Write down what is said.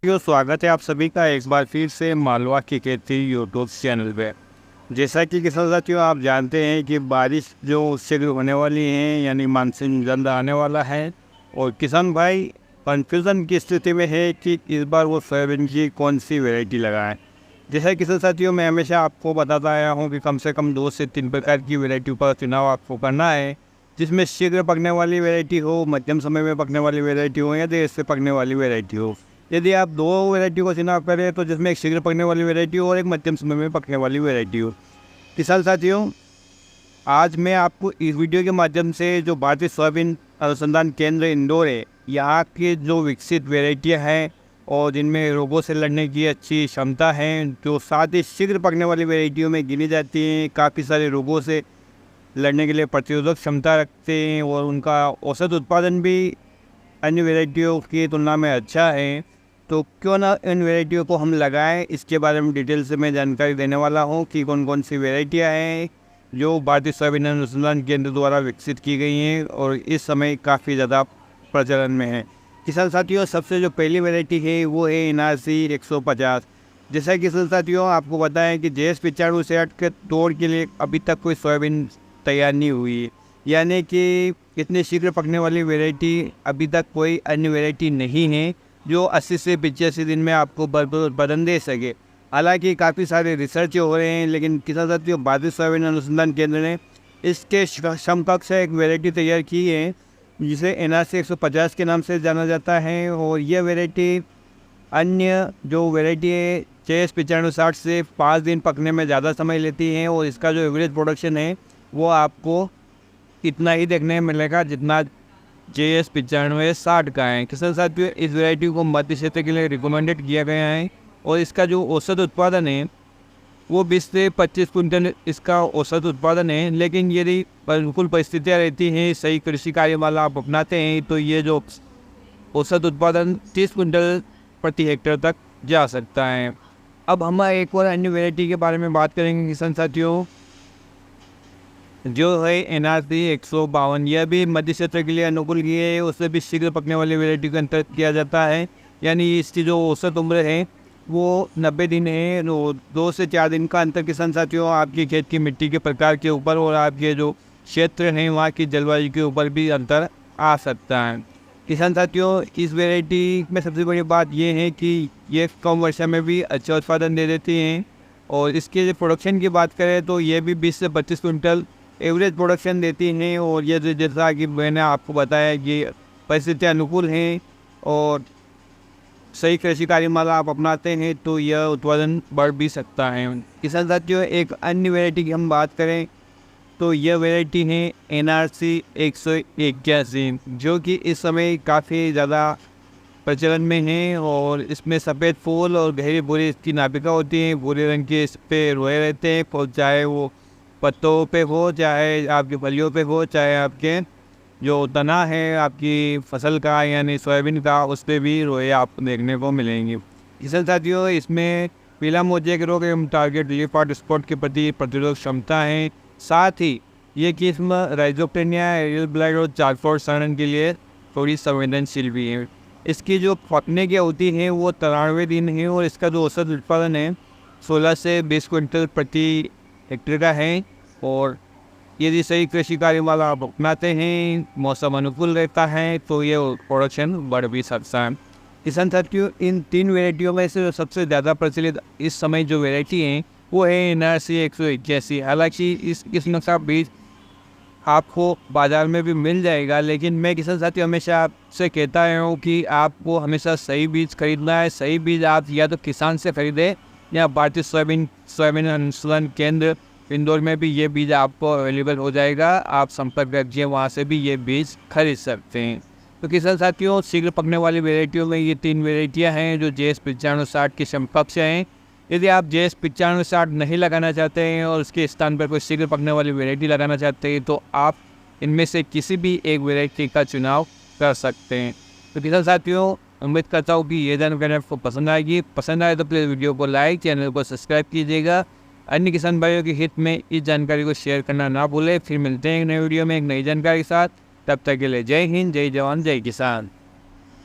स्वागत है आप सभी का एक बार फिर से मालवा की खेती यूट्यूब चैनल पे। जैसा कि किसान साथियों आप जानते हैं कि बारिश जो शीघ्र होने वाली है यानी मानसून जल्द आने वाला है और किसान भाई कन्फ्यूज़न की स्थिति में है कि इस बार वो सोयाबीन की कौन सी वैरायटी लगाएं। जैसा किसान साथियों मैं हमेशा आपको बताता आया हूँ कि कम से कम 2 से 3 प्रकार की वैरायटी पर चुनाव आपको करना है, जिसमें शीघ्र पकने वाली वैरायटी हो, मध्यम समय में पकने वाली वैरायटी हो या देर से पकने वाली वैरायटी हो। यदि आप 2 वैरायटी को चुनाव करें तो जिसमें एक शीघ्र पकने वाली वैरायटी हो और एक मध्यम समय में पकने वाली वैरायटी हो। किसान साथियों आज मैं आपको इस वीडियो के माध्यम से जो भारतीय सोयाबीन अनुसंधान केंद्र इंदौर है, यहाँ के जो विकसित वैरायटियाँ हैं और जिनमें रोगों से लड़ने की अच्छी क्षमता है, जो साथ ही शीघ्र पकने वाली वैरायटियों में गिनी जाती हैं, काफ़ी सारे रोगों से लड़ने के लिए प्रतिरोधक क्षमता रखते हैं और उनका औसत उत्पादन भी अन्य वैरायटियों की तुलना में अच्छा है, तो क्यों ना इन वैरायटियों को हम लगाएं। इसके बारे में डिटेल से मैं जानकारी देने वाला हूं कि कौन कौन सी वैरायटियां हैं जो भारतीय सोयाबीन अनुसंधान केंद्र द्वारा विकसित की गई हैं और इस समय काफ़ी ज़्यादा प्रचलन में है। किसान साथियों सबसे जो पहली वैरायटी है वो है NRC 150। जैसा कि किसान साथियों आपको बताएं कि JS 95 के तौर के लिए अभी तक कोई सोयाबीन तैयार नहीं हुई है, यानी कि इतनी शीघ्र पकने वाली वैरायटी अभी तक कोई अन्य वैरायटी नहीं है जो 80 से 85 दिन में आपको भरपूर उत्पादन दे सके। हालांकि काफ़ी सारे रिसर्च हो रहे हैं, लेकिन किसान साथियों भारतीय सोयाबीन अनुसंधान केंद्र ने इसके समकक्ष एक वैरायटी तैयार की है जिसे NRC 150 के नाम से जाना जाता है। और यह वैरायटी अन्य जो वैरायटी है JS 95 से 5 दिन पकने में ज़्यादा समय लेती है और इसका जो एवरेज प्रोडक्शन है वो आपको इतना ही देखने मिलेगा जितना JS 95-60 का है। किसान साथियों इस वैरायटी को मध्य क्षेत्र के लिए रिकमेंडेड किया गया है और इसका जो औसत उत्पादन है वो 20 से 25 कुंटल इसका औसत उत्पादन है। लेकिन यदि अनुकूल परिस्थितियाँ रहती हैं, सही कृषि कार्यमाला आप अपनाते हैं, तो ये जो औसत उत्पादन 30 कुंटल प्रति हेक्टेयर तक जा सकता है। अब हम एक और अन्य वैरायटी के बारे में बात करेंगे किसान साथियों, जो है NRC 152। यह भी मध्य क्षेत्र के लिए अनुकूल की है, उससे भी शीघ्र पकने वाली वैरायटी का अंतर किया जाता है। यानी इसकी जो औसत उम्र है वो 90 दिन है। 2 से 4 दिन का अंतर किसान साथियों आपकी खेत की मिट्टी के प्रकार के ऊपर और आपके जो क्षेत्र हैं वहाँ की जलवायु के ऊपर भी अंतर आ सकता है। किसान साथियों इस वैरायटी में सबसे बड़ी बात यह है कि ये कम वर्षा में भी अच्छा उत्पादन दे देती हैं और इसके प्रोडक्शन की बात करें तो ये भी 20 से 25 कुंटल एवरेज प्रोडक्शन देती हैं। और ये जैसा कि मैंने आपको बताया कि परिस्थितियाँ अनुकूल हैं और सही कृषि कार्यमाला आप अपनाते हैं तो यह उत्पादन बढ़ भी सकता है। किसान साथियों एक अन्य वैरायटी की हम बात करें तो यह वैरायटी है NRC 181, जो कि इस समय काफ़ी ज़्यादा प्रचलन में है और इसमें सफ़ेद फूल और गहरी भूरी इसकी नाभिका होती है। भूरे रंग के इस पर रोए रहते हैं, चाहे वो पत्तों पे हो, चाहे आपकी फलियों पे हो, चाहे आपके जो तना है आपकी फसल का यानी सोयाबीन का, उस पर भी रोए आपको देखने को मिलेंगे। किसान साथियों इसमें पीला मोजेक रोग एवं टारगेट लीफ स्पॉट के प्रति प्रतिरोधक क्षमता है। साथ ही ये किस्म राइजोप्टेनिया एरियल ब्लाइट और चारफोर सड़न के लिए थोड़ी संवेदनशील भी है। इसकी जो पकने की अवधि है वो 93 दिन है और इसका जो औसत उत्पादन है 16 से 20 कुंटल प्रति हेक्टेयर का है। और यदि सही कृषि कार्यमाला आप अपनाते हैं, मौसम अनुकूल रहता है, तो ये प्रोडक्शन बढ़ भी सकता है। किसान साथियों इन 3 वैरायटियों में से सबसे ज़्यादा प्रचलित इस समय जो वैरायटी है वो है NRC 181। हालांकि इस किस्म का बीज आपको बाज़ार में भी मिल जाएगा, लेकिन मैं किसान साथियों हमेशा आपसे कहता हूँ कि आपको हमेशा सही बीज खरीदना है। सही बीज आप या तो किसान से खरीदें या भारतीय सोयाबीन अनुसंधान केंद्र इंदौर में भी ये बीज आपको अवेलेबल हो जाएगा। आप संपर्क रखिए, वहाँ से भी ये बीज खरीद सकते हैं। तो किसान साथियों शीघ्र पकने वाली वैरायटियों में ये 3 वैरायटियाँ हैं जो JS 95-60 के समकक्ष हैं। यदि आप JS 95-60 नहीं लगाना चाहते हैं और उसके स्थान पर कोई शीघ्र पकने वाली वैरायटी लगाना चाहते हैं तो आप इनमें से किसी भी एक वैरायटी का चुनाव कर सकते हैं। तो किसान साथियों उम्मीद करता हूँ कि ये जानकारी आपको पसंद आएगी। पसंद आए तो प्लीज़ वीडियो को लाइक, चैनल को सब्सक्राइब कीजिएगा। अन्य किसान भाइयों के हित में इस जानकारी को शेयर करना ना भूलें। फिर मिलते हैं एक नए वीडियो में एक नई जानकारी के साथ। तब तक के लिए जय हिंद, जय जवान, जय किसान।